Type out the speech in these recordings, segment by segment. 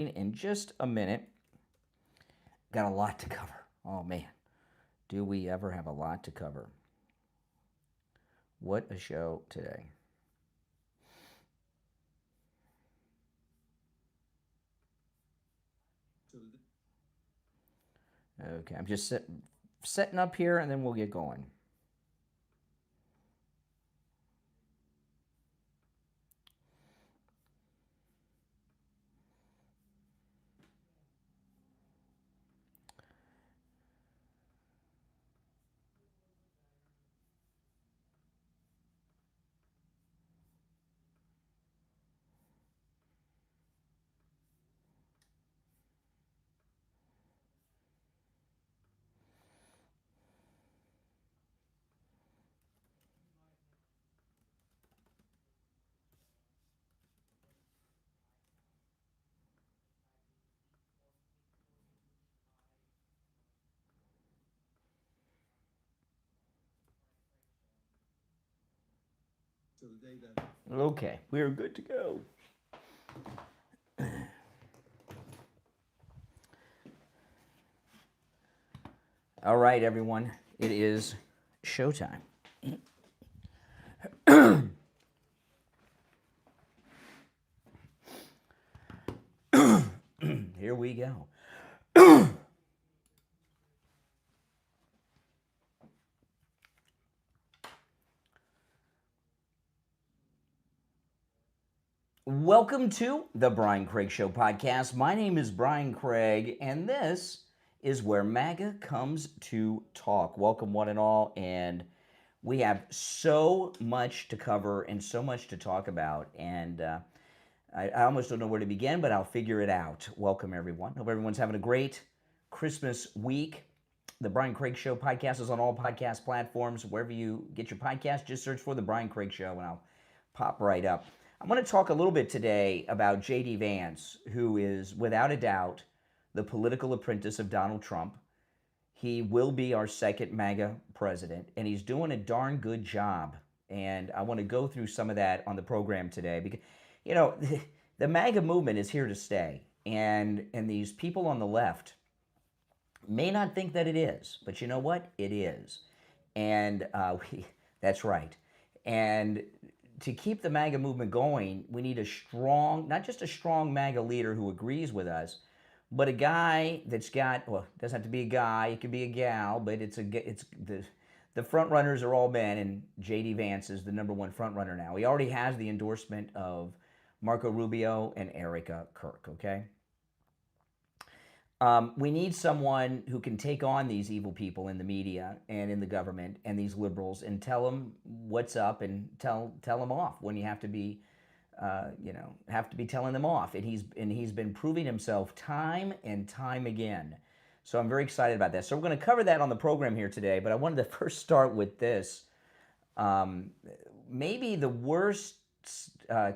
in just a minute. Got a lot to cover. Oh man, do we ever have a lot to cover? What a show today. Okay, I'm just setting up here and then we'll get going. Okay, we're good to go. All right, everyone, it is showtime. Here we go. Welcome to the Brian Craig Show podcast. My name is Brian Craig, and this is where MAGA comes to talk. Welcome, one and all, and we have so much to cover and so much to talk about, and I almost don't know where to begin, but I'll figure it out. Welcome, everyone. Hope everyone's having a great Christmas week. The Brian Craig Show podcast is on all podcast platforms. Wherever you get your podcast, just search for The Brian Craig Show, and I'll pop right up. I'm going to talk a little bit today about J.D. Vance, who is, without a doubt, the political apprentice of Donald Trump. He will be our second MAGA president, and he's doing a darn good job. And I want to go through some of that on the program today because, you know, the MAGA movement is here to stay. And these people on the left may not think that it is, but you know what? It is. And that's right. And to keep the MAGA movement going, we need a strong, not just a strong MAGA leader who agrees with us, but a guy that's got, well, it doesn't have to be a guy, it could be a gal, but it's the front runners are all men, and J.D. Vance is the number one front runner now. He already has the endorsement of Marco Rubio and Erica Kirk, okay? We need someone who can take on these evil people in the media and in the government and these liberals and tell them what's up and tell them off when you have to be, telling them off. And he's been proving himself time and time again. So I'm very excited about that. So we're going to cover that on the program here today. But I wanted to first start with this. Maybe the worst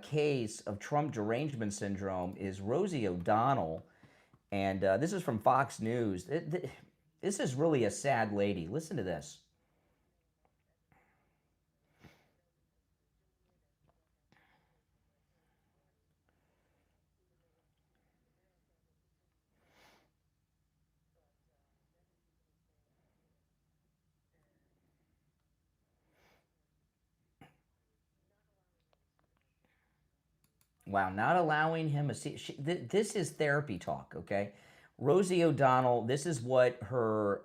case of Trump derangement syndrome is Rosie O'Donnell. And this is from Fox News. This is really a sad lady. Listen to this. Wow, not allowing him a seat. This is therapy talk, okay? Rosie O'Donnell, this is what her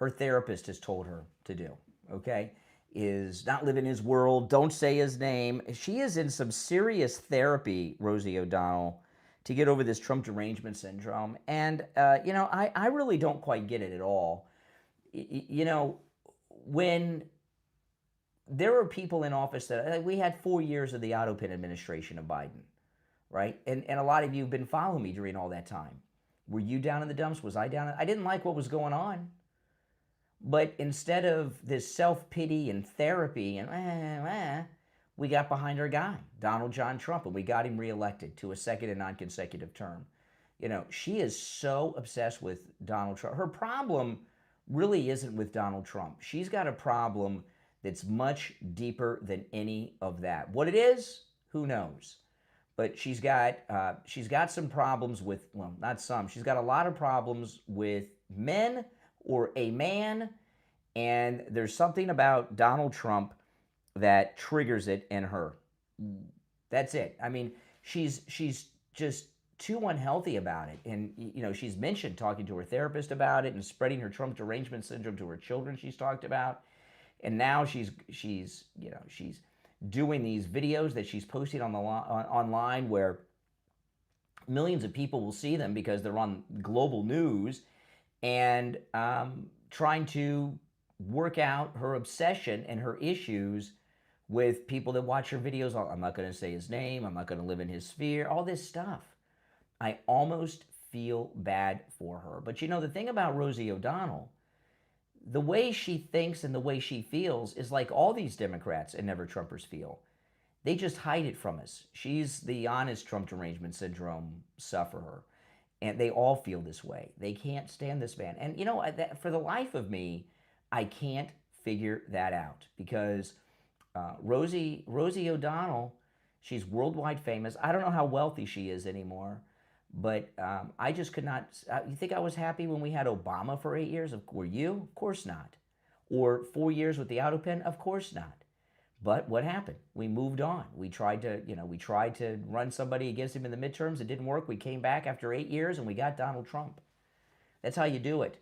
therapist has told her to do, okay? Is not live in his world, don't say his name. She is in some serious therapy, Rosie O'Donnell, to get over this Trump derangement syndrome. And, I really don't quite get it at all. When there are people in office that we had 4 years of the Autopin administration of Biden, right? And a lot of you have been following me during all that time. Were you down in the dumps? Was I down? I didn't like what was going on. But instead of this self-pity and therapy and we got behind our guy, Donald John Trump, and we got him reelected to a second and non-consecutive term. She is so obsessed with Donald Trump. Her problem really isn't with Donald Trump. She's got a problem that's much deeper than any of that. What it is, who knows? but she's got some problems with, well, not some. She's got a lot of problems with men or a man, and there's something about Donald Trump that triggers it in her. That's it. I mean, she's just too unhealthy about it, and she's mentioned talking to her therapist about it and spreading her Trump derangement syndrome to her children. She's talked about, and now she's doing these videos that she's posting on online where millions of people will see them because they're on global news, and trying to work out her obsession and her issues with people that watch her videos. I'm not going to say his name. I'm not going to live in his sphere. All this stuff. I almost feel bad for her. But the thing about Rosie O'Donnell, the way she thinks and the way she feels is like all these Democrats and Never Trumpers feel. They just hide it from us. She's the honest Trump derangement syndrome sufferer. And they all feel this way. They can't stand this man. And for the life of me, I can't figure that out, because Rosie O'Donnell, she's worldwide famous. I don't know how wealthy she is anymore, but I just could not. You think I was happy when we had Obama for 8 years? Were you? Of course not. Or 4 years with the auto pen? Of course not. But what happened? We moved on. We tried to run somebody against him in the midterms. It didn't work. We came back after 8 years and we got Donald Trump. That's how you do it.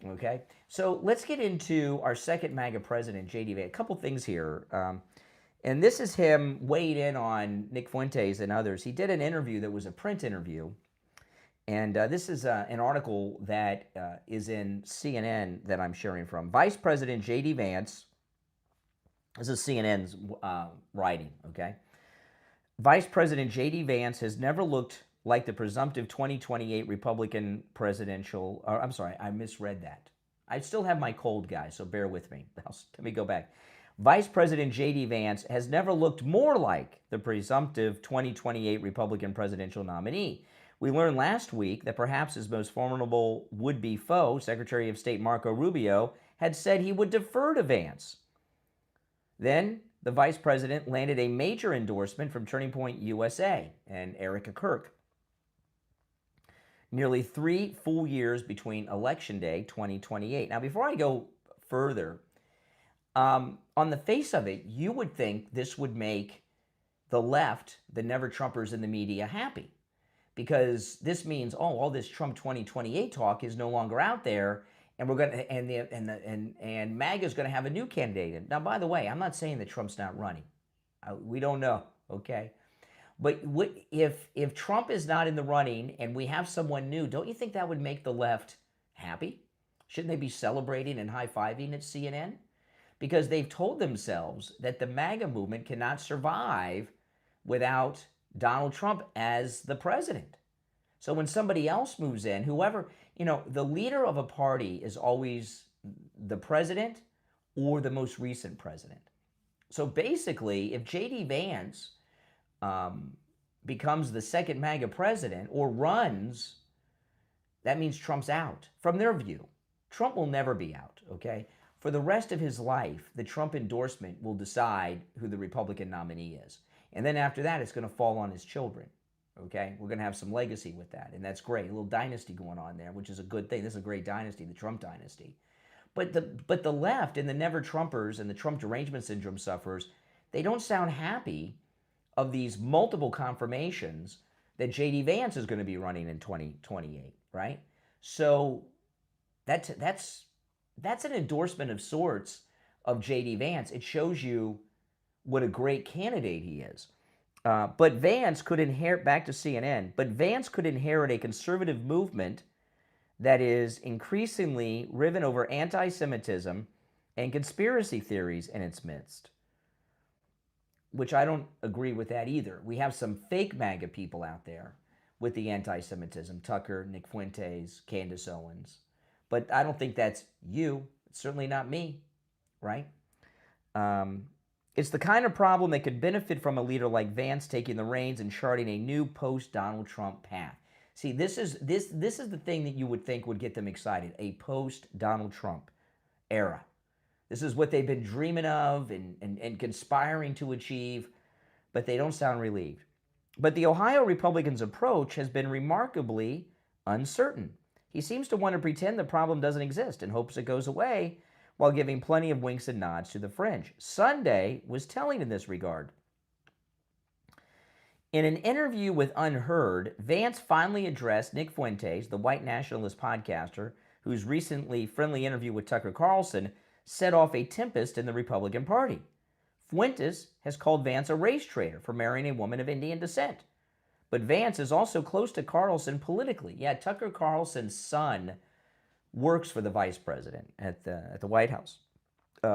Okay? So let's get into our second MAGA president, J.D. Vance. A couple things here. And this is him weighed in on Nick Fuentes and others. He did an interview that was a print interview. And this is an article that is in CNN that I'm sharing from. Vice President J.D. Vance. This is CNN's writing, okay? Vice President J.D. Vance has never looked like the presumptive 2028 Republican presidential... I'm sorry, I misread that. I still have my cold, guys, so bear with me. Let me go back. Vice President J.D. Vance has never looked more like the presumptive 2028 Republican presidential nominee. We learned last week that perhaps his most formidable would-be foe, Secretary of State Marco Rubio, had said he would defer to Vance. Then the vice president landed a major endorsement from Turning Point USA and Erica Kirk. Nearly 3 full years between Election Day 2028. Now, before I go further, on the face of it, you would think this would make the left, the Never Trumpers in the media, happy. Because this means, all this Trump 2028 talk is no longer out there. And we're going to, and MAGA's going to have a new candidate. Now, by the way, I'm not saying that Trump's not running. We don't know, okay? But if Trump is not in the running and we have someone new, don't you think that would make the left happy? Shouldn't they be celebrating and high-fiving at CNN? Because they've told themselves that the MAGA movement cannot survive without Donald Trump as the president. So when somebody else moves in, whoever... the leader of a party is always the president or the most recent president. So basically, if J.D. Vance becomes the second MAGA president or runs, that means Trump's out. From their view, Trump will never be out, okay? For the rest of his life, the Trump endorsement will decide who the Republican nominee is. And then after that, it's going to fall on his children. Okay, we're going to have some legacy with that, and that's great. A little dynasty going on there, which is a good thing. This is a great dynasty, the Trump dynasty. But the left and the Never Trumpers and the Trump derangement syndrome sufferers, they don't sound happy of these multiple confirmations that J.D. Vance is going to be running in 2028, right? So that's an endorsement of sorts of J.D. Vance. It shows you what a great candidate he is. But Vance could inherit, back to CNN, but Vance could inherit a conservative movement that is increasingly riven over anti-Semitism and conspiracy theories in its midst, which I don't agree with that either. We have some fake MAGA people out there with the anti-Semitism, Tucker, Nick Fuentes, Candace Owens, but I don't think that's you. It's certainly not me, right? It's the kind of problem that could benefit from a leader like Vance taking the reins and charting a new post-Donald Trump path. See, this is the thing that you would think would get them excited, a post-Donald Trump era. This is what they've been dreaming of and conspiring to achieve, but they don't sound relieved. But the Ohio Republican's approach has been remarkably uncertain. He seems to want to pretend the problem doesn't exist in hopes it goes away, while giving plenty of winks and nods to the fringe. Sunday was telling in this regard. In an interview with Unheard, Vance finally addressed Nick Fuentes, the white nationalist podcaster, whose recently friendly interview with Tucker Carlson set off a tempest in the Republican Party. Fuentes has called Vance a race traitor for marrying a woman of Indian descent. But Vance is also close to Carlson politically. Yeah, Tucker Carlson's son works for the vice president at the White House.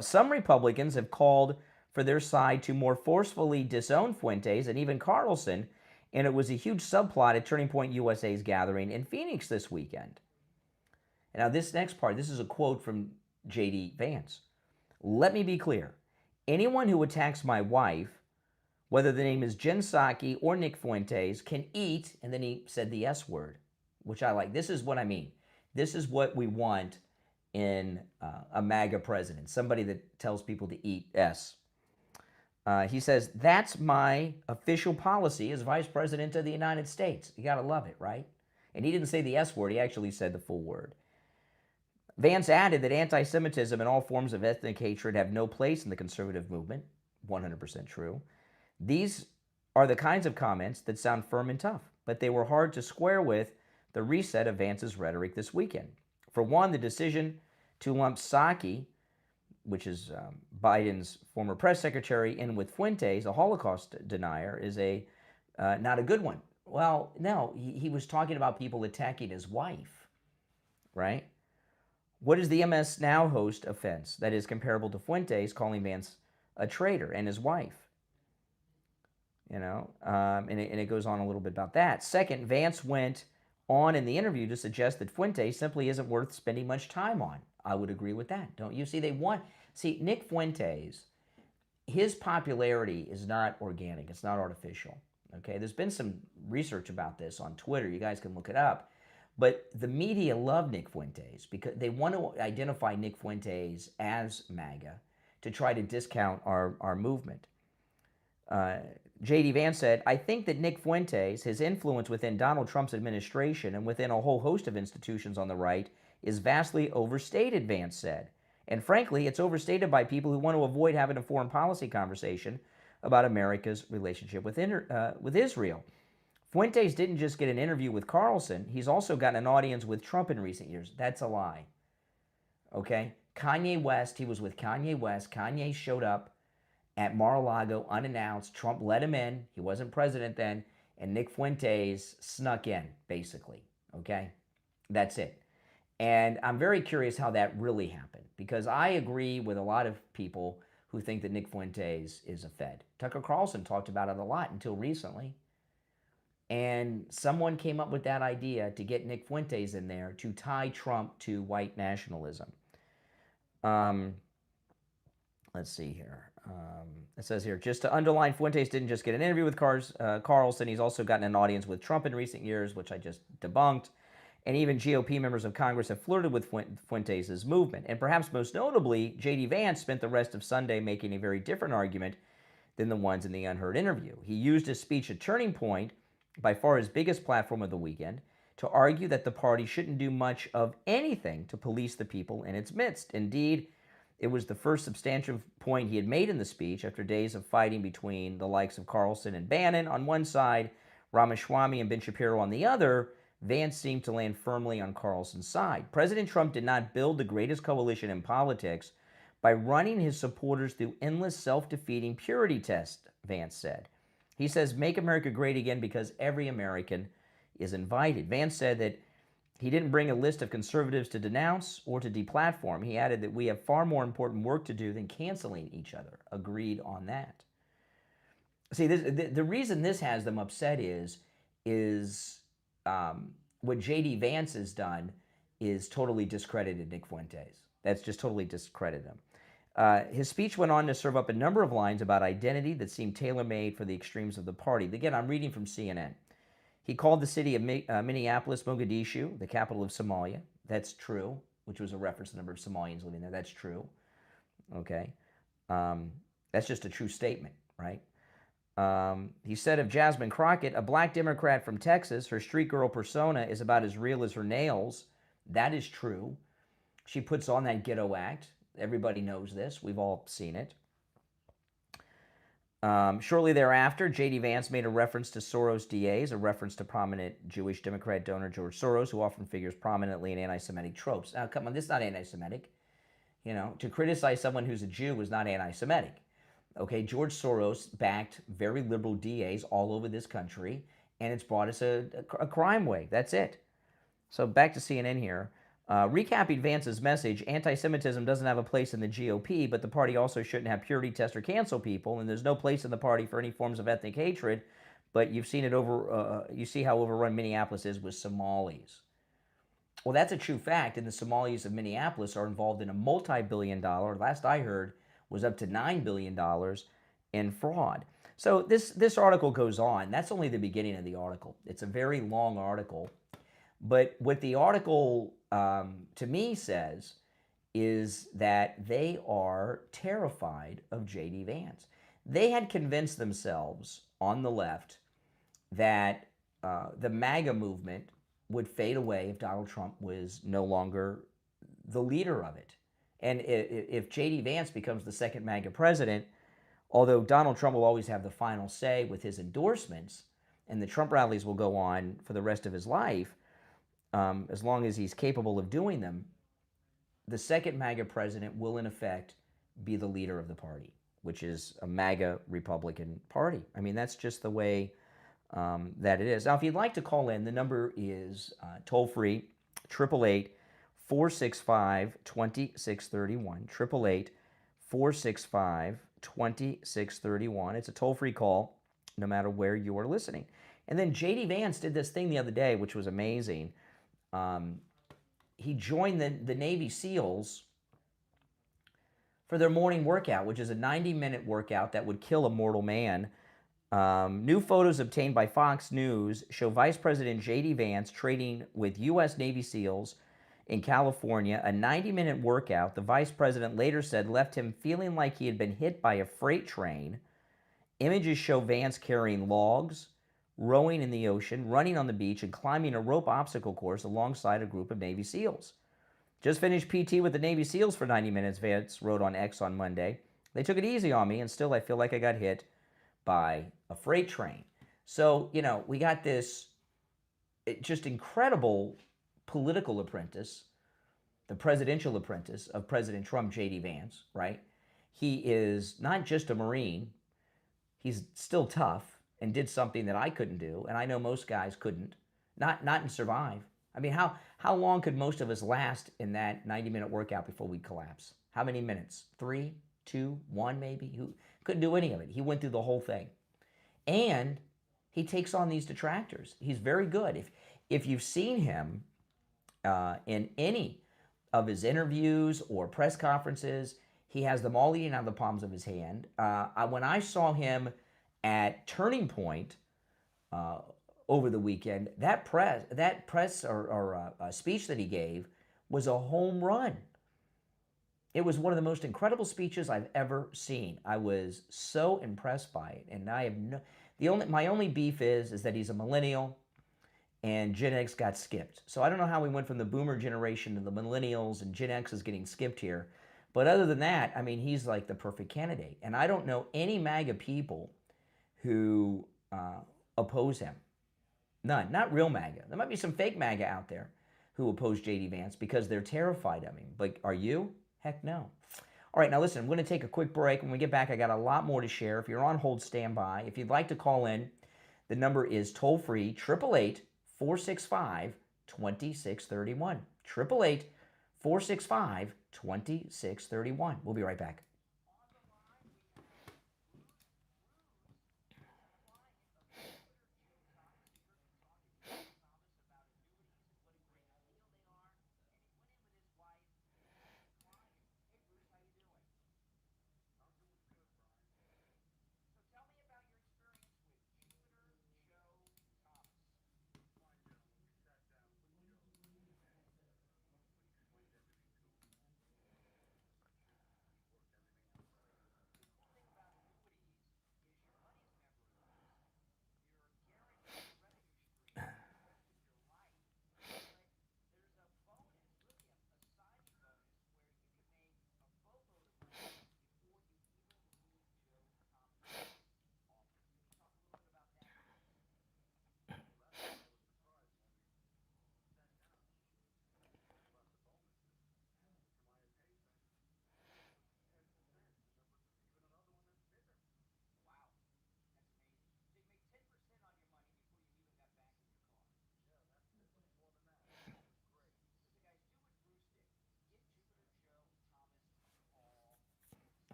Some Republicans have called for their side to more forcefully disown Fuentes and even Carlson, and it was a huge subplot at Turning Point USA's gathering in Phoenix this weekend. Now, this next part, this is a quote from J.D. Vance. "Let me be clear. Anyone who attacks my wife, whether the name is Jen Psaki or Nick Fuentes, can eat," and then he said the S word, which I like. This is what I mean. This is what we want in a MAGA president, somebody that tells people to eat S. He says, "That's my official policy as Vice President of the United States." You got to love it, right? And he didn't say the S word. He actually said the full word. Vance added that anti-Semitism and all forms of ethnic hatred have no place in the conservative movement. 100% true. These are the kinds of comments that sound firm and tough, but they were hard to square with the reset of Vance's rhetoric this weekend. For one, the decision to lump Psaki, which is Biden's former press secretary, in with Fuentes, a Holocaust denier, is not a good one. Well, no, he was talking about people attacking his wife, right? What is the MS Now host offense that is comparable to Fuentes calling Vance a traitor and his wife? And it goes on a little bit about that. Second, Vance went on in the interview to suggest that Fuentes simply isn't worth spending much time on. I would agree with that, don't you? See, Nick Fuentes, his popularity is not organic. It's not artificial, okay? There's been some research about this on Twitter. You guys can look it up. But the media love Nick Fuentes because they want to identify Nick Fuentes as MAGA to try to discount our movement. J.D. Vance said, "I think that Nick Fuentes, his influence within Donald Trump's administration and within a whole host of institutions on the right is vastly overstated," Vance said. "And frankly, it's overstated by people who want to avoid having a foreign policy conversation about America's relationship with Israel. Fuentes didn't just get an interview with Carlson, he's also gotten an audience with Trump in recent years." That's a lie. Okay? Kanye West, he was with Kanye West. Kanye showed up at Mar-a-Lago unannounced. Trump let him in. He wasn't president then. And Nick Fuentes snuck in, basically. Okay? That's it. And I'm very curious how that really happened, because I agree with a lot of people who think that Nick Fuentes is a Fed. Tucker Carlson talked about it a lot until recently. And someone came up with that idea to get Nick Fuentes in there to tie Trump to white nationalism. Let's see here. It says here, just to underline, Fuentes didn't just get an interview with Carlson, he's also gotten an audience with Trump in recent years, which I just debunked. And even GOP members of Congress have flirted with Fuentes' movement. And perhaps most notably, J.D. Vance spent the rest of Sunday making a very different argument than the ones in the Unheard interview. He used his speech at Turning Point, by far his biggest platform of the weekend, to argue that the party shouldn't do much of anything to police the people in its midst. Indeed, it was the first substantive point he had made in the speech after days of fighting between the likes of Carlson and Bannon on one side, Ramaswamy and Ben Shapiro on the other. Vance seemed to land firmly on Carlson's side. President Trump did not build the greatest coalition in politics by running his supporters through endless self-defeating purity tests, Vance said. He says, "Make America great again because every American is invited." Vance said that he didn't bring a list of conservatives to denounce or to deplatform. He added that we have far more important work to do than canceling each other. Agreed on that. See, the reason this has them upset is what J.D. Vance has done is totally discredited Nick Fuentes. That's just totally discredited him. His speech went on to serve up a number of lines about identity that seemed tailor-made for the extremes of the party. Again, I'm reading from CNN. He called the city of Minneapolis, Mogadishu, the capital of Somalia. That's true, which was a reference to the number of Somalians living there. That's true. Okay. That's just a true statement, right? He said of Jasmine Crockett, a black Democrat from Texas, her street girl persona is about as real as her nails. That is true. She puts on that ghetto act. Everybody knows this. We've all seen it. Shortly thereafter, J.D. Vance made a reference to Soros DAs, a reference to prominent Jewish Democrat donor George Soros, who often figures prominently in anti-Semitic tropes. Now, come on, this is not anti-Semitic. You know, to criticize someone who's a Jew is not anti-Semitic. Okay, George Soros backed very liberal DAs all over this country, and it's brought us a crime wave. That's it. So back to CNN here. Recapping Vance's message, anti-Semitism doesn't have a place in the GOP, but the party also shouldn't have purity test or cancel people, and there's no place in the party for any forms of ethnic hatred. But you've seen it you see how overrun Minneapolis is with Somalis. Well, that's a true fact, and the Somalis of Minneapolis are involved in a multi-billion-dollar, last I heard, was up to $9 billion in fraud. So this article goes on. That's only the beginning of the article. It's a very long article. But what the article, to me, says is that they are terrified of J.D. Vance. They had convinced themselves on the left that the MAGA movement would fade away if Donald Trump was no longer the leader of it. And if J.D. Vance becomes the second MAGA president, although Donald Trump will always have the final say with his endorsements, and the Trump rallies will go on for the rest of his life, as long as he's capable of doing them, the second MAGA president will, in effect, be the leader of the party, which is a MAGA Republican Party. I mean, that's just the way that it is. Now, if you'd like to call in, the number is toll-free, 888-465-2631, 888-465-2631. It's a toll-free call, no matter where you are listening. And then J.D. Vance did this thing the other day, which was amazing. He joined the Navy SEALs for their morning workout, which is a 90-minute workout that would kill a mortal man. New photos obtained by Fox News show Vice President J.D. Vance training with U.S. Navy SEALs in California, a 90-minute workout the Vice President later said left him feeling like he had been hit by a freight train. Images show Vance carrying logs, rowing in the ocean, running on the beach, and climbing a rope obstacle course alongside a group of Navy SEALs. Just finished PT with the Navy SEALs for 90 minutes, Vance wrote on X on Monday. They took it easy on me, and still I feel like I got hit by a freight train. So, you know, we got this just incredible political apprentice, the presidential apprentice of President Trump, J.D. Vance, right? He is not just a Marine. He's still tough and did something that I couldn't do, and I know most guys couldn't, not and survive. I mean, how long could most of us last in that 90-minute workout before we'd collapse? How many minutes? 3, 2, 1 maybe? Who couldn't do any of it. He went through the whole thing. And he takes on these detractors. He's very good. If you've seen him in any of his interviews or press conferences, he has them all eating out of the palms of his hand. When I saw him at Turning Point over the weekend, that press or speech that he gave was a home run. It was one of the most incredible speeches I've ever seen. I was so impressed by it, and I have my only beef is that he's a millennial, and Gen X got skipped. So I don't know how we went from the boomer generation to the millennials, and Gen X is getting skipped here. But other than that, I mean, he's like the perfect candidate. And I don't know any MAGA people who oppose him. None. Not real MAGA. There might be some fake MAGA out there who oppose J.D. Vance because they're terrified of him. But are you? Heck no. All right, now listen, I'm going to take a quick break. When we get back, I got a lot more to share. If you're on hold, stand by. If you'd like to call in, the number is toll-free, 888-465-2631. 888-465-2631. We'll be right back.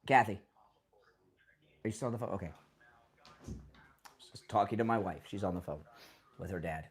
Kathy, are you still on the phone? Okay. Just talking to my wife. She's on the phone with her dad.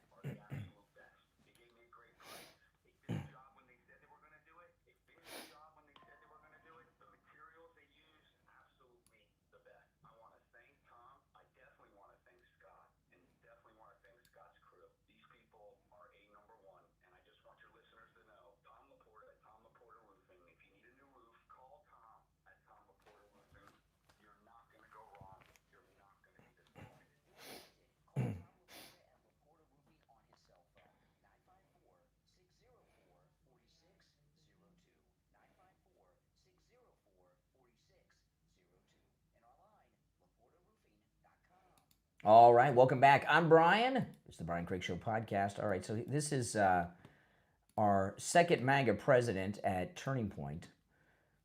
All right, welcome back. I'm Brian. It's the Brian Craig Show podcast. All right, so this is our second MAGA president at Turning Point.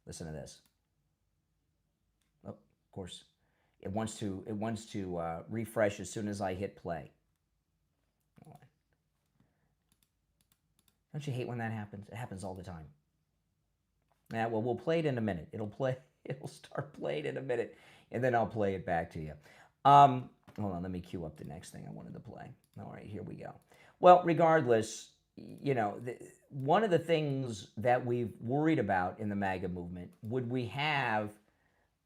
Listen to this. Oh, of course, it wants to refresh as soon as I hit play. All right. Don't you hate when that happens? It happens all the time. Yeah, well, we'll play it in a minute. It'll play. It'll start playing in a minute, and then I'll play it back to you. Hold on, let me cue up the next thing I wanted to play. All right, here we go. Well, regardless, one of the things that we've worried about in the MAGA movement, would we have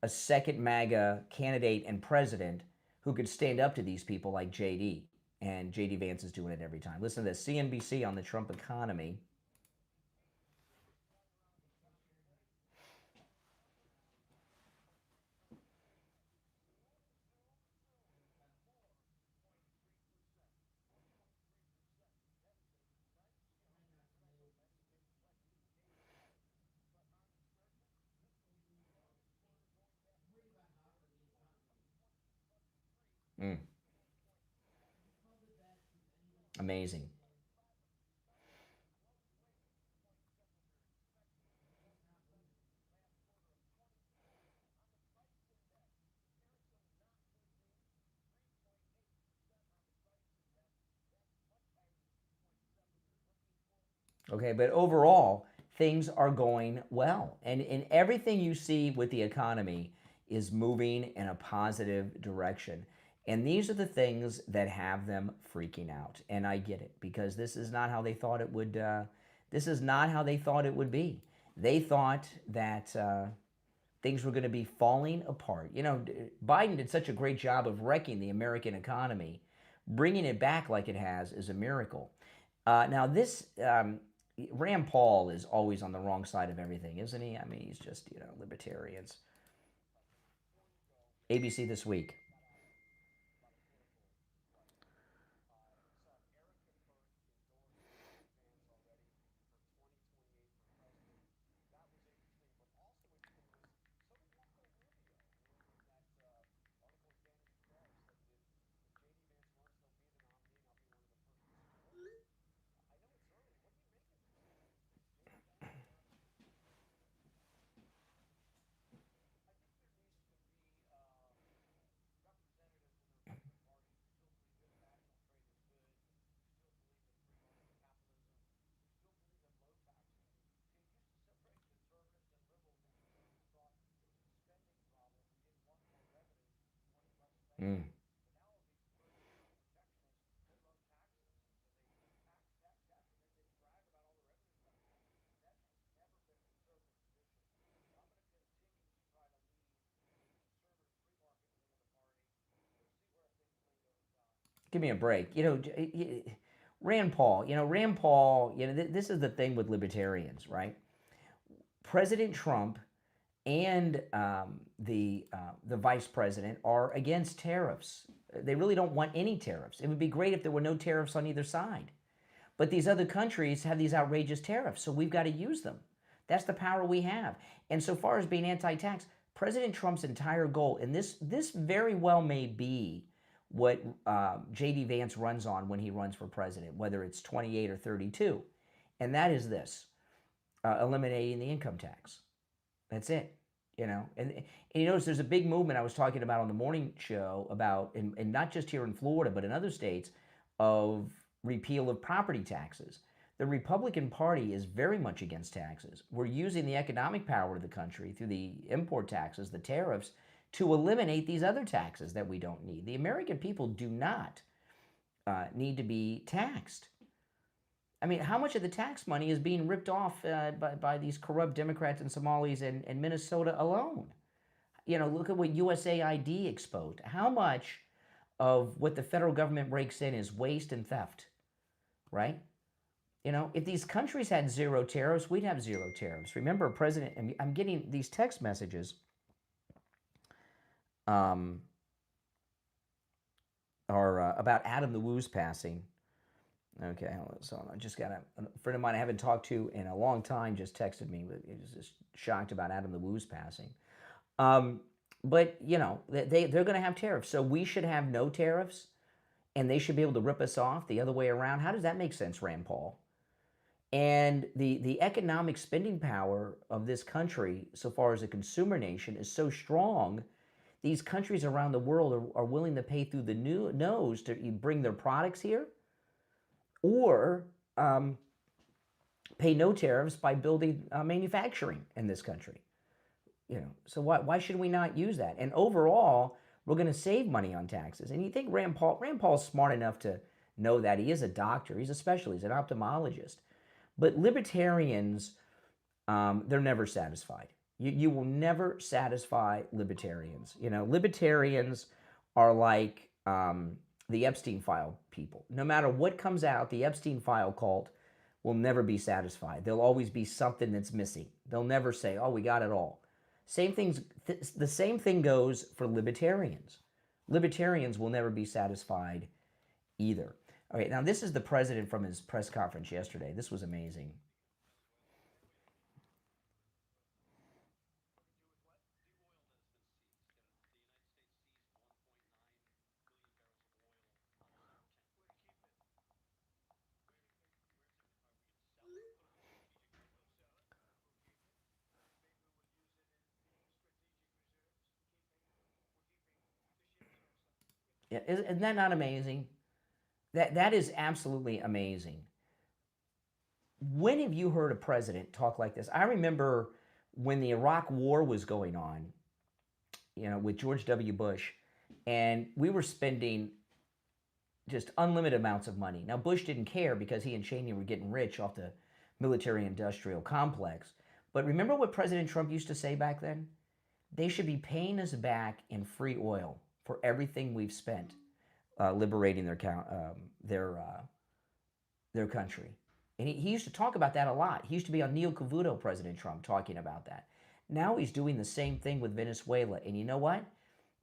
a second MAGA candidate and president who could stand up to these people like JD? And JD Vance is doing it every time. Listen to this, CNBC on the Trump economy. Mm, amazing. Okay, but overall, things are going well. And everything you see with the economy is moving in a positive direction. And these are the things that have them freaking out. And I get it, because this is not how they thought it would. This is not how they thought it would be. They thought that things were going to be falling apart. Biden did such a great job of wrecking the American economy. Bringing it back like it has is a miracle. Now, this Rand Paul is always on the wrong side of everything, isn't he? I mean, he's just, libertarians. ABC This Week. Mm. Give me a break. Rand Paul, this is the thing with libertarians, right? President Trump and the vice president are against tariffs. They really don't want any tariffs. It would be great if there were no tariffs on either side. But these other countries have these outrageous tariffs, so we've got to use them. That's the power we have. And so far as being anti-tax, President Trump's entire goal, and this very well may be what J.D. Vance runs on when he runs for president, whether it's 28 or 32, and that is this: eliminating the income tax. That's it. And you notice there's a big movement I was talking about on the morning show about, and not just here in Florida, but in other states, of repeal of property taxes. The Republican Party is very much against taxes. We're using the economic power of the country through the import taxes, the tariffs, to eliminate these other taxes that we don't need. The American people do not need to be taxed. I mean, how much of the tax money is being ripped off by these corrupt Democrats and Somalis in Minnesota alone? Look at what USAID exposed. How much of what the federal government rakes in is waste and theft, right? If these countries had zero tariffs, we'd have zero tariffs. Remember, I'm getting these text messages are about Adam the Woo's passing. Okay, so I just got a friend of mine I haven't talked to in a long time just texted me. He was just shocked about Adam the Woo's passing. But, they're going to have tariffs. So we should have no tariffs, and they should be able to rip us off the other way around. How does that make sense, Rand Paul? And the economic spending power of this country, so far as a consumer nation, is so strong, these countries around the world are willing to pay through the nose to bring their products here, or pay no tariffs by building manufacturing in this country. So why should we not use that? And overall, we're going to save money on taxes. And you think Rand Paul's smart enough to know that. He is a doctor. He's a specialist. He's an ophthalmologist. But libertarians, they're never satisfied. You will never satisfy libertarians. Libertarians are like the Epstein file people. No matter what comes out, the Epstein file cult will never be satisfied. There'll always be something that's missing. They'll never say, oh, we got it all. The same thing goes for libertarians. Libertarians will never be satisfied either. Okay, now this is the president from his press conference yesterday. This was amazing. Yeah, isn't that not amazing? That is absolutely amazing. When have you heard a president talk like this? I remember when the Iraq War was going on, with George W. Bush, and we were spending just unlimited amounts of money. Now, Bush didn't care because he and Cheney were getting rich off the military-industrial complex. But remember what President Trump used to say back then? They should be paying us back in free oil for everything we've spent liberating their country. And he used to talk about that a lot. He used to be on Neil Cavuto, President Trump, talking about that. Now he's doing the same thing with Venezuela. And you know what?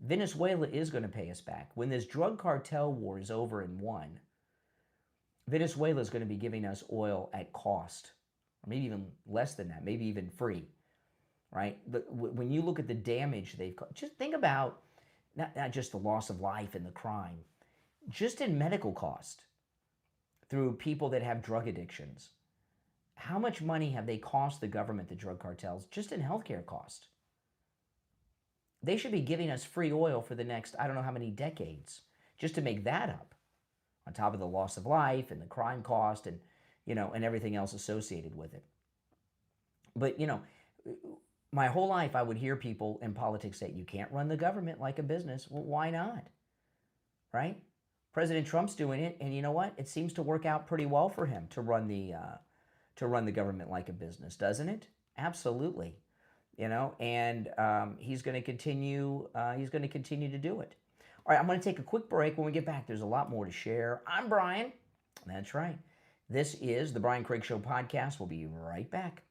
Venezuela is going to pay us back. When this drug cartel war is over and won, Venezuela is going to be giving us oil at cost, or maybe even less than that, maybe even free, right? But when you look at the damage they've caused, just think about not just the loss of life and the crime, just in medical cost through people that have drug addictions. How much money have they cost the government, the drug cartels, just in healthcare cost? They should be giving us free oil for the next, I don't know how many decades, just to make that up, on top of the loss of life and the crime cost and, and everything else associated with it. But, my whole life I would hear people in politics say, you can't run the government like a business. Well, why not? Right? President Trump's doing it, and you know what? It seems to work out pretty well for him to run the government like a business, doesn't it? Absolutely. And he's going to continue. He's going to continue to do it. All right, I'm going to take a quick break. When we get back, there's a lot more to share. I'm Brian. That's right. This is the Brian Craig Show podcast. We'll be right back.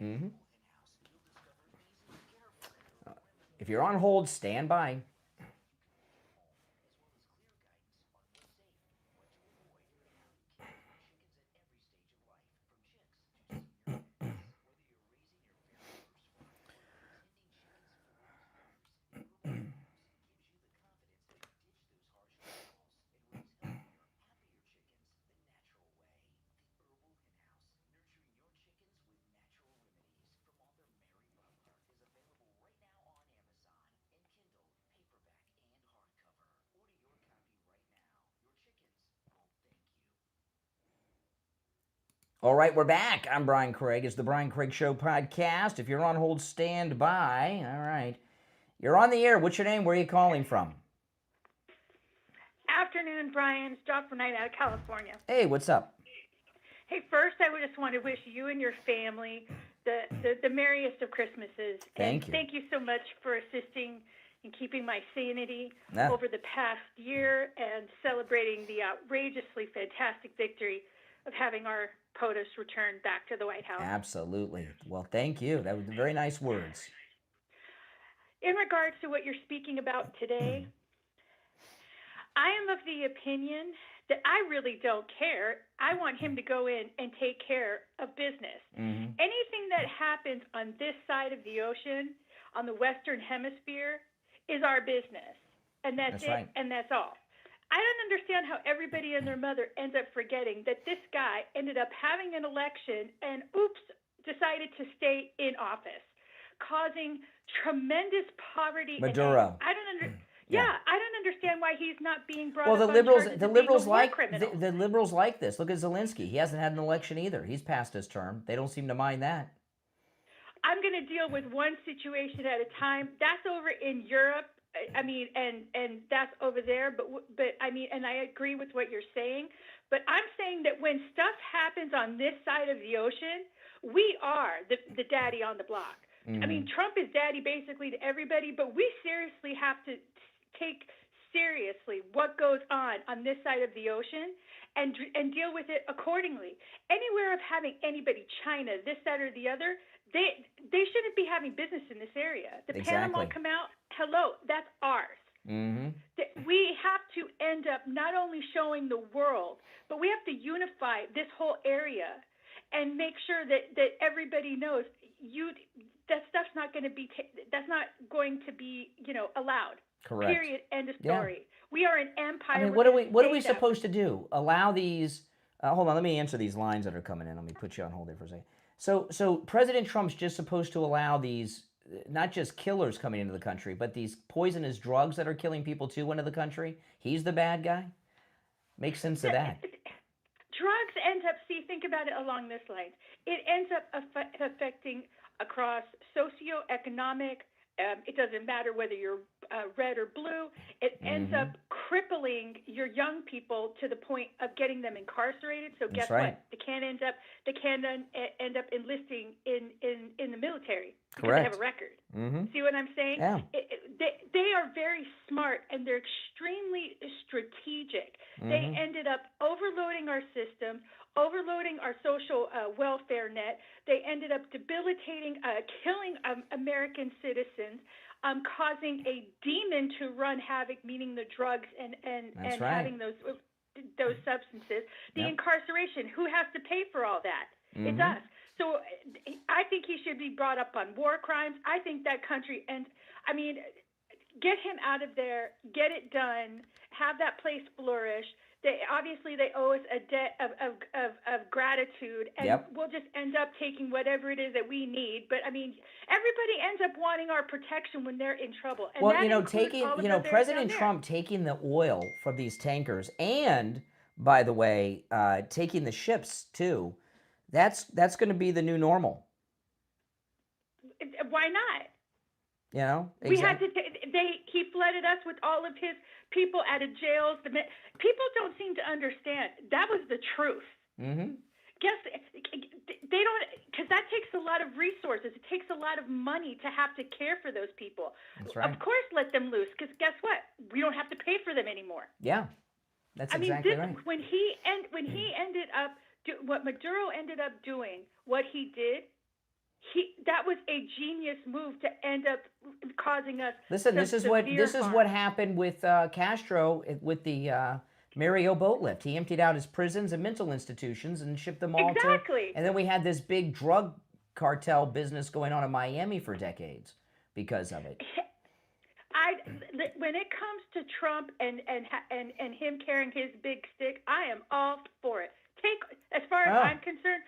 Mm-hmm. If you're on hold, stand by. All right, we're back. I'm Brian Craig. It's the Brian Craig Show podcast. If you're on hold, stand by. All right. You're on the air. What's your name? Where are you calling from? Afternoon, Brian. It's Jocelyn Knight out of California. Hey, what's up? Hey, first, I would just want to wish you and your family the merriest of Christmases. Thank you. Thank you so much for assisting in keeping my sanity Ah. over the past year and celebrating the outrageously fantastic victory of having our POTUS return back to the White House. Absolutely. Well, thank you. That was very nice words. In regards to what you're speaking about today, I am of the opinion that I really don't care. I want him to go in and take care of business. Mm-hmm. Anything that happens on this side of the ocean, on the Western Hemisphere, is our business. And that's it, right. and that's all. I don't understand how everybody and their mother ends up forgetting that this guy ended up having an election and, decided to stay in office, causing tremendous poverty. Maduro. I don't understand why he's not being brought Well, up on charges the of being a liberals war like criminal. the liberals like this. Look at Zelensky. He hasn't had an election either. He's passed his term. They don't seem to mind that. I'm going to deal with one situation at a time. That's over in Europe. I mean, and that's over there. But I mean, and I agree with what you're saying. But I'm saying that when stuff happens on this side of the ocean, we are the daddy on the block. Mm-hmm. I mean, Trump is daddy basically to everybody, but we seriously have to take seriously what goes on this side of the ocean and deal with it accordingly. Anywhere of having anybody, China, this, that, or the other, they shouldn't be having business in this area. The Panama Canal, hello, that's ours. Mm-hmm. We have to end up not only showing the world, but we have to unify this whole area and make sure that everybody knows that stuff's not going to be that's not going to be allowed. Correct. Period. End of story. Yeah. We are an empire. I mean, what are we supposed to do? Allow these? Hold on, let me answer these lines that are coming in. Let me put you on hold there for a second. So President Trump's just supposed to allow these, not just killers coming into the country, but these poisonous drugs that are killing people too into the country. He's the bad guy. Makes sense of that. Drugs ends up. Think about it along this line. It ends up affecting across socioeconomic. It doesn't matter whether you're red or blue. It ends up crippling your young people to the point of getting them incarcerated. So guess what? They can't end up enlisting in the military because they have a record. See what I'm saying? Yeah. They are very smart and they're extremely strategic. They ended up overloading our system, overloading our social welfare net. They ended up debilitating, killing American citizens, causing a demon to run havoc, meaning the drugs and having those substances. The incarceration, who has to pay for all that? It's us. So I think he should be brought up on war crimes. I think that country, get him out of there, get it done, have that place flourish. They owe us a debt of gratitude, and we'll just end up taking whatever it is that we need. But I mean, everybody ends up wanting our protection when they're in trouble. And well, President Trump taking the oil from these tankers, and by the way, taking the ships too. That's going to be the new normal. Why not? Exactly. We had to. He flooded us with all of his people out of jails. People don't seem to understand. That was the truth. Guess they don't, because that takes a lot of resources. It takes a lot of money to have to care for those people. That's right. Of course, let them loose, because guess what? We don't have to pay for them anymore. Yeah, that's exactly right. When he ended up, what Maduro ended up doing, what he did, that was a genius move to end up causing us. Listen, this is what happened with Castro with the Mario boat lift. He emptied out his prisons and mental institutions and shipped them all exactly. And then we had this big drug cartel business going on in Miami for decades because of it. When it comes to Trump and him carrying his big stick, I am all for it. As far as I'm concerned,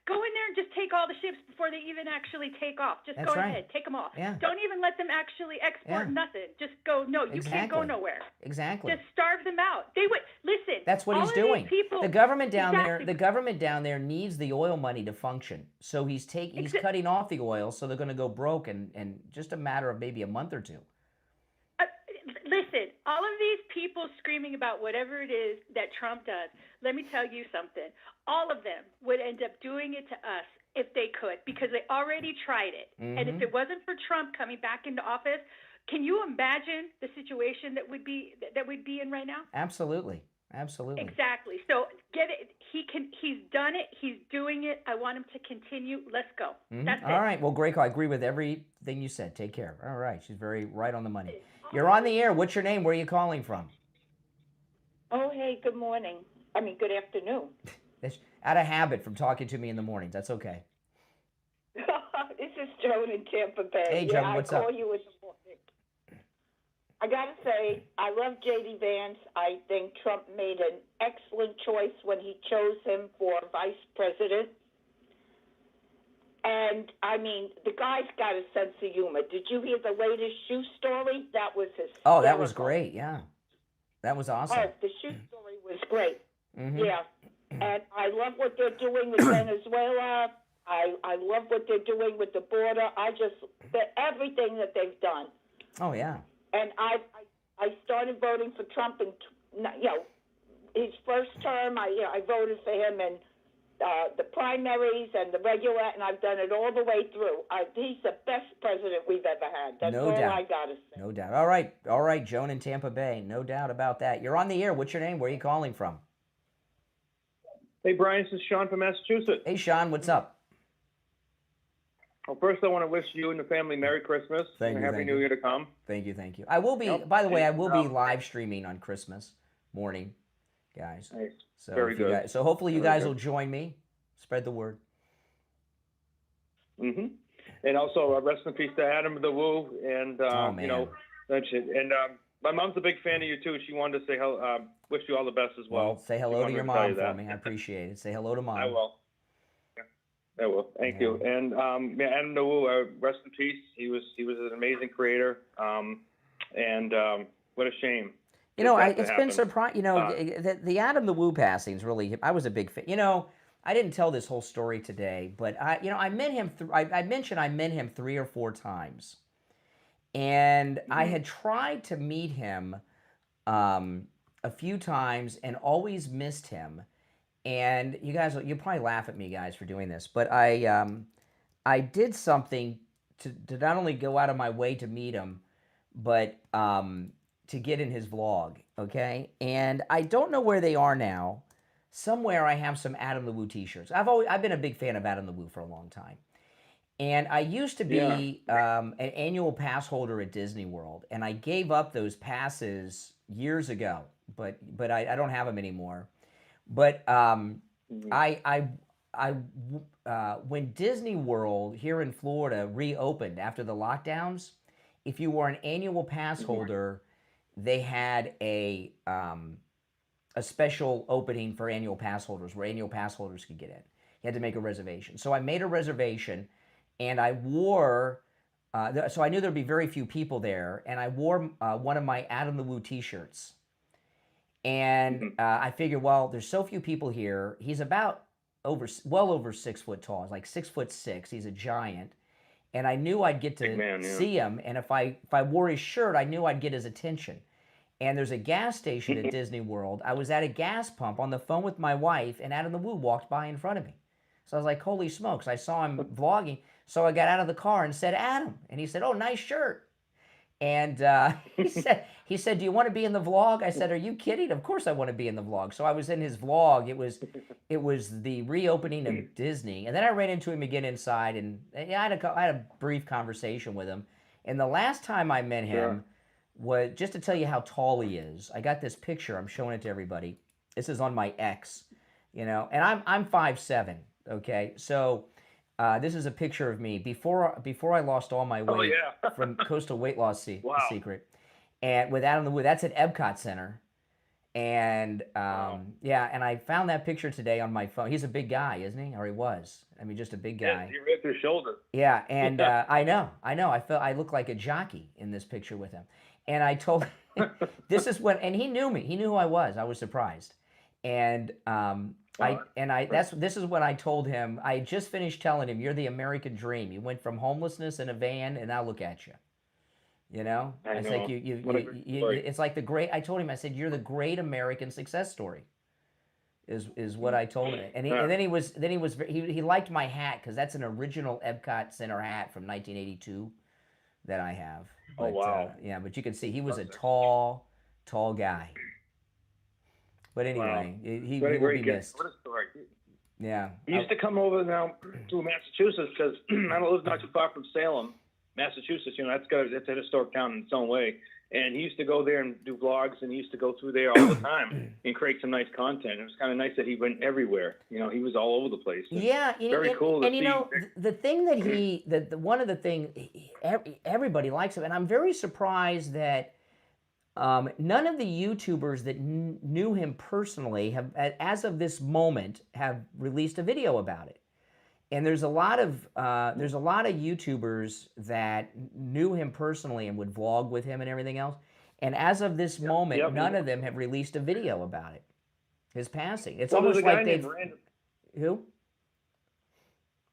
go in there and just take all the ships before they even actually take off. Just go ahead, take them all. Yeah. Don't even let them actually export nothing. Just go. No, you can't go nowhere. Exactly. Just starve them out. They would listen. That's what he's doing. The government down there needs the oil money to function. So he's cutting off the oil, so they're going to go broke in just a matter of maybe a month or two. Listen, all of these people screaming about whatever it is that Trump does, let me tell you something. All of them would end up doing it to us if they could, because they already tried it. Mm-hmm. And if it wasn't for Trump coming back into office, can you imagine the situation that we'd be in right now? Absolutely. Exactly. So get it. He's done it. He's doing it. I want him to continue. Let's go. Mm-hmm. That's it. All right. Well, great call. I agree with everything you said. Take care. All right. She's very right on the money. You're on the air. What's your name? Where are you calling from? Oh, hey, good morning. Good afternoon. It's out of habit from talking to me in the mornings. That's okay. This is Joan in Tampa Bay. Hey, Joan, what's up? I call you in the morning. I got to say, I love J.D. Vance. I think Trump made an excellent choice when he chose him for vice president. And, the guy's got a sense of humor. Did you hear the latest shoe story? That was hysterical. Oh, that was great, yeah. That was awesome. Oh, the shoe story was great. Mm-hmm. Yeah. And I love what they're doing with Venezuela. I love what they're doing with the border. Everything that they've done. Oh, yeah. And I started voting for Trump in, his first term. I voted for him in the primaries and the regular, and I've done it all the way through. He's the best president we've ever had. That's all I got to say. No doubt. All right, Joan in Tampa Bay. No doubt about that. You're on the air. What's your name? Where are you calling from? Hey, Brian, this is Sean from Massachusetts. Hey, Sean, what's up? Well, first I want to wish you and the family Merry Christmas and a Happy New Year to come. Thank you. I will be, by the way, I will be live streaming on Christmas morning, guys. Nice. So very good. So hopefully you guys will join me. Spread the word. Mm-hmm. And also, rest in peace to Adam the Woo. And, that's it. And my mom's a big fan of you, too. She wanted to say wish you all the best as well. Well, say hello to your mom for me. I appreciate it. Say hello to Mom. I will. I will. Thank you. And Adam the Woo, rest in peace. He was an amazing creator. And what a shame. It's been surprising. The Adam the Woo passings really. I was a big fan. I didn't tell this whole story today, but I met him. I mentioned I met him 3 or 4 times, and I had tried to meet him a few times and always missed him. And you'll probably laugh at me, guys, for doing this, but I did something to not only go out of my way to meet him, but to get in his vlog, okay? And I don't know where they are now. Somewhere I have some Adam the Woo t-shirts. I've been a big fan of Adam the Woo for a long time. And I used to be an annual pass holder at Disney World, and I gave up those passes years ago, but I don't have them anymore. But when Disney World here in Florida reopened after the lockdowns, if you were an annual pass holder, they had a special opening for annual pass holders where annual pass holders could get in. You had to make a reservation. So I made a reservation, and I wore, so I knew there'd be very few people there, and I wore one of my Adam the Woo t-shirts. And I figured, well, there's so few people here. He's about well over 6 foot tall. He's like 6'6". He's a giant. And I knew I'd get to see him. And if I wore his shirt, I knew I'd get his attention. And there's a gas station at Disney World. I was at a gas pump on the phone with my wife, and Adam the Woo walked by in front of me. So I was like, holy smokes. I saw him vlogging. So I got out of the car and said, Adam. And he said, oh, nice shirt. And he said, "Do you want to be in the vlog?" I said, "Are you kidding? Of course I want to be in the vlog." So I was in his vlog. It was the reopening of Disney, and then I ran into him again inside, and I had a brief conversation with him. And the last time I met him was, just to tell you how tall he is. I got this picture. I'm showing it to everybody. This is on my X, and I'm 5'7". Okay, so. This is a picture of me before I lost all my weight from Coastal Weight Loss Secret, and with Adam the Woo. That's at Epcot Center, and and I found that picture today on my phone. He's a big guy, isn't he? Or he was. I mean, just a big guy. Yeah, you ripped your shoulder. Yeah, and I know. I look like a jockey in this picture with him, and I told him, this is when, and he knew me. He knew who I was. I was surprised, and. This is when I told him. I just finished telling him, "You're the American dream. You went from homelessness in a van, and now look at you." I know. It's like it's like the great. I told him. I said, "You're the great American success story." Is what I told him, and he liked my hat because that's an original Epcot Center hat from 1982 that I have. But, wow! Yeah, but you can see he was a tall guy. But anyway, he will be missed. What a story. Yeah. He used to come over now to Massachusetts because I live not too far from Salem, Massachusetts. That's a historic town in its own way. And he used to go there and do vlogs, and he used to go through there all the time and create some nice content. It was kind of nice that he went everywhere. He was all over the place. Yeah, very cool. And the thing that one of the things everybody likes him, and I'm very surprised that. None of the YouTubers that knew him personally have, as of this moment, have released a video about it. And there's a lot of YouTubers that knew him personally and would vlog with him and everything else. And as of this moment, none of them have released a video about it. His passing. It's almost like they've. Who?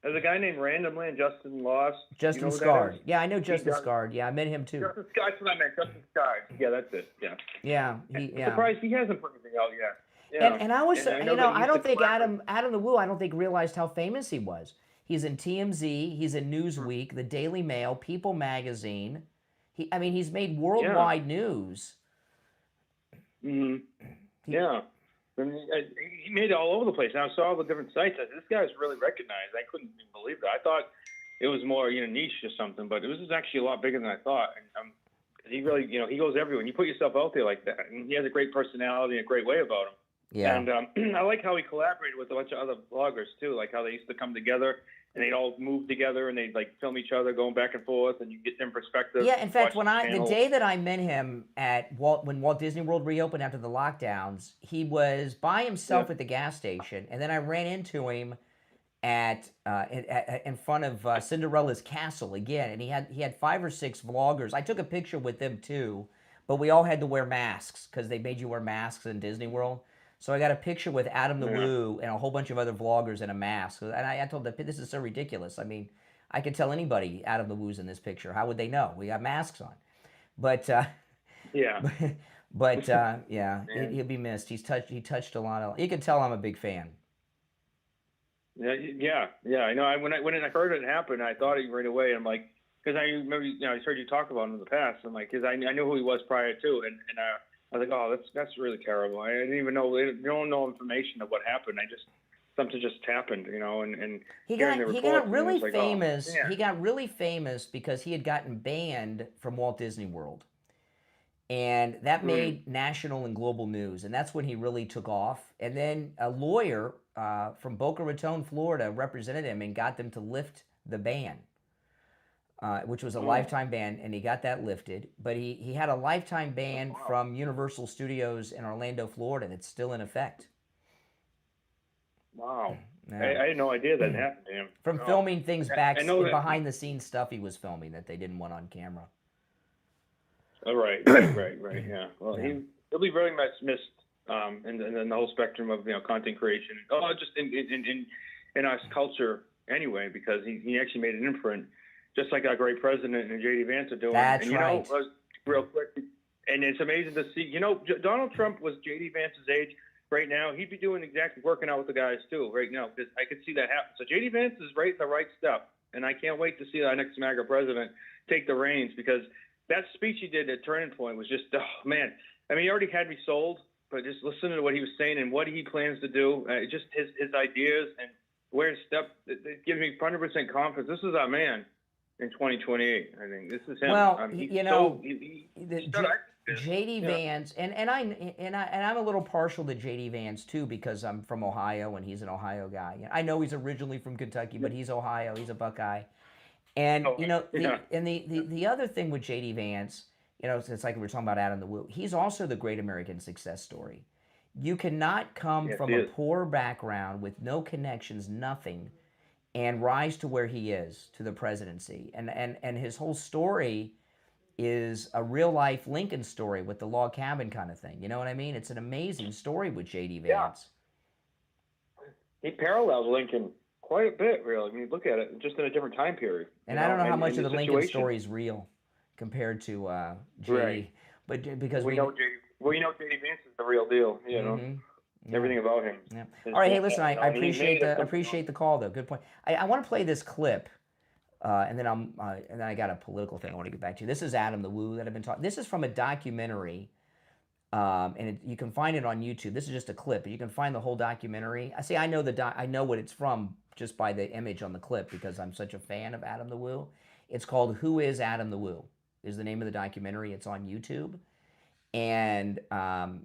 There's a guy named Random Land, Justin Lost. Justin Scard. Yeah, I know Justin Scard. Yeah, I met him too. Justin Scard, that's what I meant. Justin Scard. Yeah, that's it. Yeah. Yeah. I'm surprised he hasn't put anything out yet. Yeah. And I was, I don't think Adam the Woo, I don't think realized how famous he was. He's in TMZ. He's in Newsweek, the Daily Mail, People Magazine. He's made worldwide news. Mm-hmm. Yeah. He made it all over the place. And I saw all the different sites. This guy's really recognized. I couldn't even believe it. I thought it was more niche or something, but it was actually a lot bigger than I thought. And he really, he goes everywhere. And you put yourself out there like that. And he has a great personality and a great way about him. Yeah. And I like how he collaborated with a bunch of other bloggers too. Like how they used to come together and they'd all move together and they'd film each other going back and forth, and you get them perspective. Yeah, in fact, the day that I met him when Walt Disney World reopened after the lockdowns, he was by himself at the gas station, and then I ran into him in front of Cinderella's castle again, and he had 5 or 6 vloggers. I took a picture with them too, but we all had to wear masks because they made you wear masks in Disney World. So I got a picture with Adam the Woo and a whole bunch of other vloggers in a mask. And I told them, this is so ridiculous. I mean, I could tell anybody Adam the Woo's in this picture. How would they know? We got masks on. But he'll be missed. He touched a lot of. You can tell I'm a big fan. Yeah. I know. When I heard it happen, I thought it right away. I'm like, because I remember, I heard you talk about him in the past. I'm like, because I knew who he was prior to, and I was like, oh, that's really terrible. I didn't even know. They don't know information of what happened. Something just happened, and he got really famous. Oh, he got really famous because he had gotten banned from Walt Disney World, and that made national and global news. And that's when he really took off. And then a lawyer from Boca Raton, Florida, represented him and got them to lift the ban. Which was a lifetime ban, and he got that lifted. But he had a lifetime ban from Universal Studios in Orlando, Florida, that's still in effect. Wow. Yeah. I had no idea that happened to him. From filming things behind-the-scenes stuff he was filming that they didn't want on camera. Oh, right, yeah. Well, he'll be very much missed in the whole spectrum of content creation. Oh, just in our culture anyway, because he actually made an imprint. Just like our great president and J.D. Vance are doing. That's right. Real quick, and it's amazing to see. Donald Trump was J.D. Vance's age right now. He'd be doing exactly working out with the guys too right now, because I could see that happen. So J.D. Vance is right in the right step, and I can't wait to see our next MAGA president take the reins, because that speech he did at Turning Point was just, oh man. I mean, he already had me sold, but just listening to what he was saying and what he plans to do, just his ideas and where his step, it gives me 100% confidence. This is our man in 2028. I think this is him. Well, JD Vance, and I'm a little partial to JD Vance too, because I'm from Ohio and he's an Ohio guy. I know he's originally from Kentucky, but he's Ohio. He's a Buckeye. And the other thing with JD Vance, it's like we were talking about Adam the Woo. He's also the great American success story. You cannot come from a poor background with no connections, nothing, and rise to where he is, to the presidency. And his whole story is a real life Lincoln story with the log cabin kind of thing. You know what I mean? It's an amazing story with JD Vance. He parallels Lincoln quite a bit, really. I mean, look at it, just in a different time period. And I don't know how much of the Lincoln story is real compared to JD, right. But because we know JD Vance is the real deal. Everything about him. Yeah. All right, hey, listen, I appreciate the call though. Good point. I want to play this clip. And then I got a political thing I want to get back to. This is Adam the Woo that I've been talking. This is from a documentary, and you can find it on YouTube. This is just a clip, but you can find the whole documentary. I know what it's from just by the image on the clip because I'm such a fan of Adam the Woo. It's called "Who Is Adam the Woo?" is the name of the documentary. It's on YouTube, and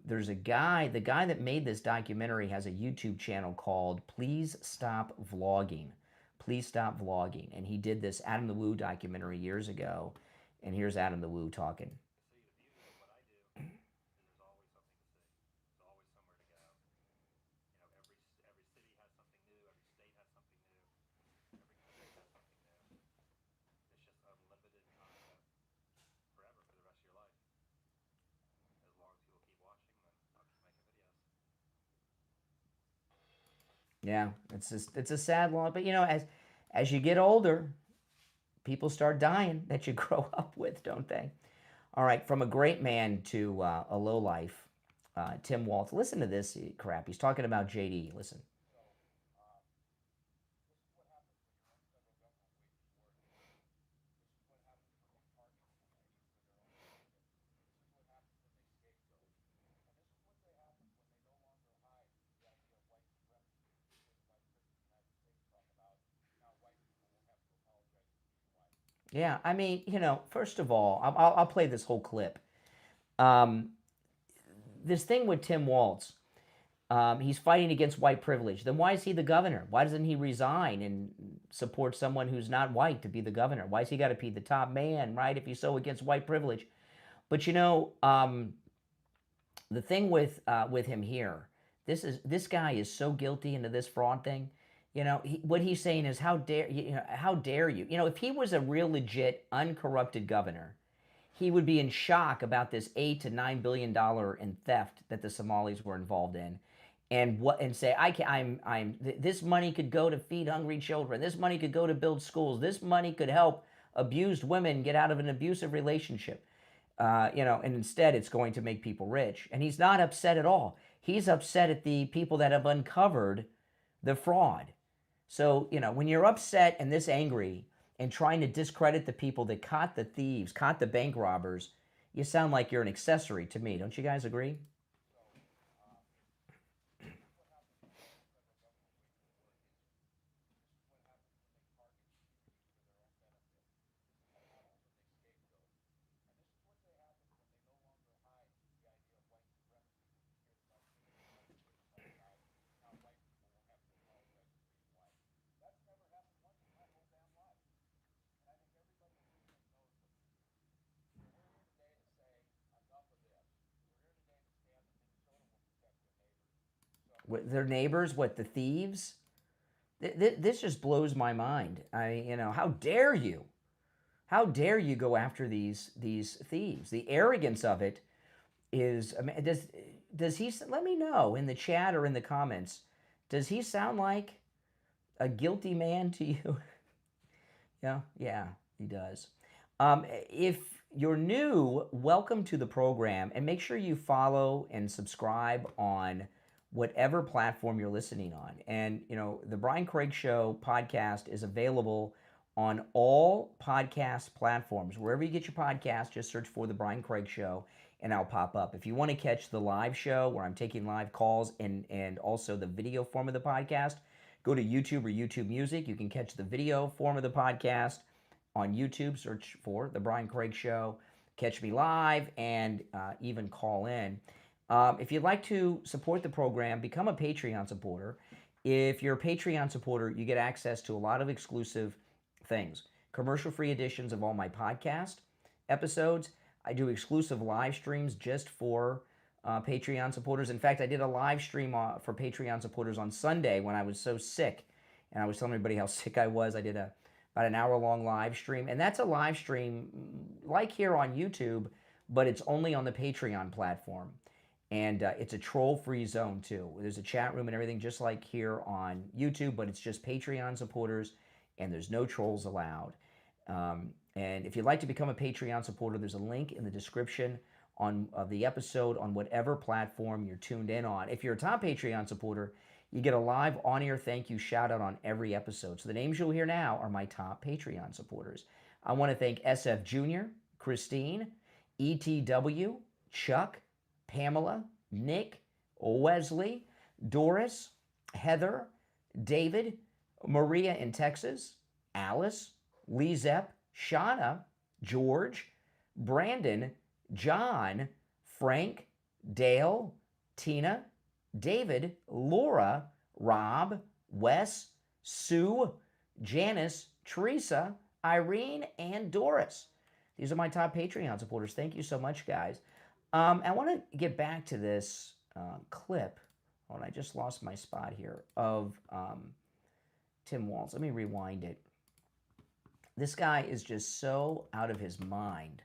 there's a guy. The guy that made this documentary has a YouTube channel called "Please Stop Vlogging." Please Stop Vlogging. And he did this Adam the Woo documentary years ago. And here's Adam the Woo talking. Yeah, it's a sad law, but as you get older, people start dying that you grow up with, don't they? All right, from a great man to a lowlife, Tim Waltz. Listen to this crap. He's talking about JD. Listen. Yeah, I mean, first of all, I'll play this whole clip. This thing with Tim Waltz, he's fighting against white privilege. Then why is he the governor? Why doesn't he resign and support someone who's not white to be the governor? Why has he got to be the top man, right, if he's so against white privilege? But, the thing with him here, this guy is so guilty into this fraud thing. What he's saying is, how dare you? If he was a real legit, uncorrupted governor, he would be in shock about this $8 to $9 billion in theft that the Somalis were involved in, and say, this money could go to feed hungry children. This money could go to build schools. This money could help abused women get out of an abusive relationship. And instead it's going to make people rich. And he's not upset at all. He's upset at the people that have uncovered the fraud. So, when you're upset and this angry and trying to discredit the people that caught the thieves, caught the bank robbers, you sound like you're an accessory to me. Don't you guys agree? Their neighbors, the thieves? This just blows my mind. How dare you? How dare you go after these thieves? The arrogance of it is. I mean, does he? Let me know in the chat or in the comments. Does he sound like a guilty man to you? Yeah, he does. If you're new, welcome to the program, and make sure you follow and subscribe on whatever platform you're listening on. And, the Brian Craig Show podcast is available on all podcast platforms. Wherever you get your podcast, just search for The Brian Craig Show, and I'll pop up. If you want to catch the live show where I'm taking live calls and also the video form of the podcast, go to YouTube or YouTube Music. You can catch the video form of the podcast on YouTube. Search for The Brian Craig Show. Catch me live and even call in. If you'd like to support the program, become a Patreon supporter. If you're a Patreon supporter, you get access to a lot of exclusive things. Commercial-free editions of all my podcast episodes. I do exclusive live streams just for Patreon supporters. In fact, I did a live stream for Patreon supporters on Sunday when I was so sick, and I was telling everybody how sick I was. I did about an hour-long live stream, and that's a live stream like here on YouTube, but it's only on the Patreon platform. And it's a troll-free zone, too. There's a chat room and everything just like here on YouTube, but it's just Patreon supporters, and there's no trolls allowed. And if you'd like to become a Patreon supporter, there's a link in the description of the episode on whatever platform you're tuned in on. If you're a top Patreon supporter, you get a live on-air thank you shout-out on every episode. So the names you'll hear now are my top Patreon supporters. I want to thank SFjr, Christine, ETW, Chuck, Pamela, Nick, Wesley, Doris, Heather, David, Maria in Texas, Alice, LeeZep, Shawna, George, Brandon, John, Frank, Dale, Tina, David, Laura, Rob, Wes, Sue, Janice, Teresa, Irene, and Doris. These are my top Patreon supporters. Thank you so much, guys. I want to get back to this clip. Oh, and I just lost my spot here of Tim Walz. Let me rewind it. This guy is just so out of his mind.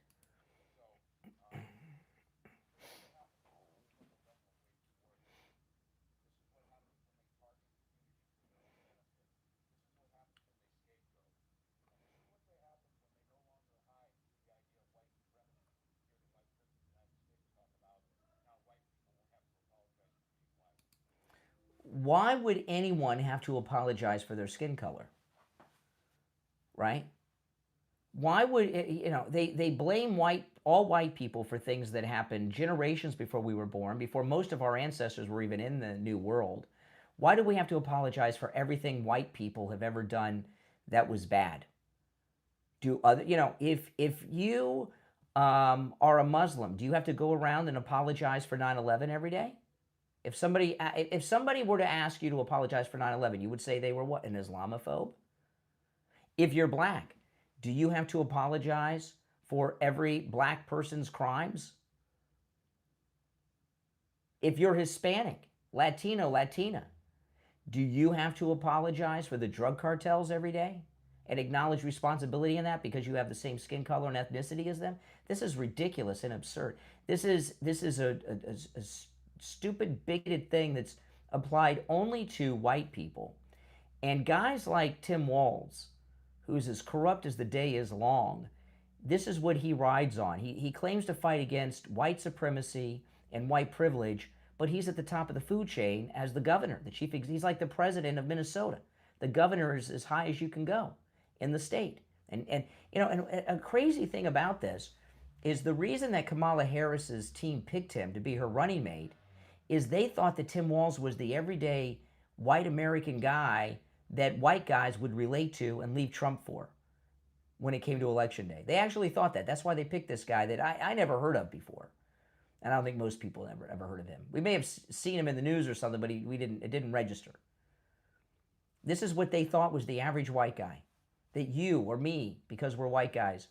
Why would anyone have to apologize for their skin color? Right? Why would, they blame all white people for things that happened generations before we were born, before most of our ancestors were even in the New World. Why do we have to apologize for everything white people have ever done that was bad? If you are a Muslim, do you have to go around and apologize for 9/11 every day? If somebody were to ask you to apologize for 9/11, you would say they were what, an Islamophobe? If you're black, do you have to apologize for every black person's crimes? If you're Hispanic, Latino, Latina, do you have to apologize for the drug cartels every day and acknowledge responsibility in that because you have the same skin color and ethnicity as them? This is ridiculous and absurd. This is a stupid, bigoted thing that's applied only to white people. And guys like Tim Walz, who's as corrupt as the day is long, this is what he rides on. He claims to fight against white supremacy and white privilege, but he's at the top of the food chain as the governor, he's like the president of Minnesota. The governor is as high as you can go in the state. And a crazy thing about this is the reason that Kamala Harris's team picked him to be her running mate is they thought that Tim Walz was the everyday white American guy that white guys would relate to and leave Trump for when it came to Election Day. They actually thought that. That's why they picked this guy that I never heard of before. And I don't think most people ever heard of him. We may have seen him in the news or something, but it didn't register. This is what they thought was the average white guy. That you or me, because we're white guys,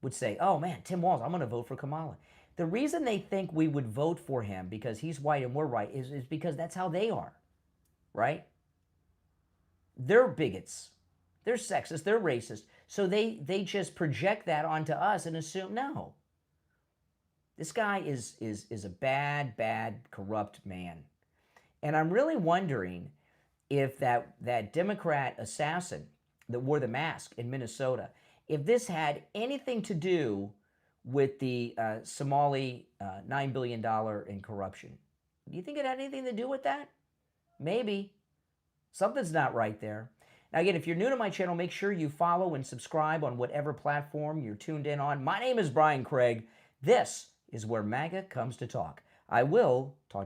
would say, oh man, Tim Walz, I'm going to vote for Kamala. The reason they think we would vote for him because he's white and we're white is because that's how they are, right? They're bigots. They're sexist. They're racist. So they just project that onto us and assume, no. This guy is a bad, corrupt man. And I'm really wondering if that Democrat assassin that wore the mask in Minnesota, if this had anything to do with the Somali $9 billion in corruption. Do you think it had anything to do with that? Maybe. Something's not right there. Now, again, if you're new to my channel, make sure you follow and subscribe on whatever platform you're tuned in on. My name is Brian Craig. This is where MAGA comes to talk. I will talk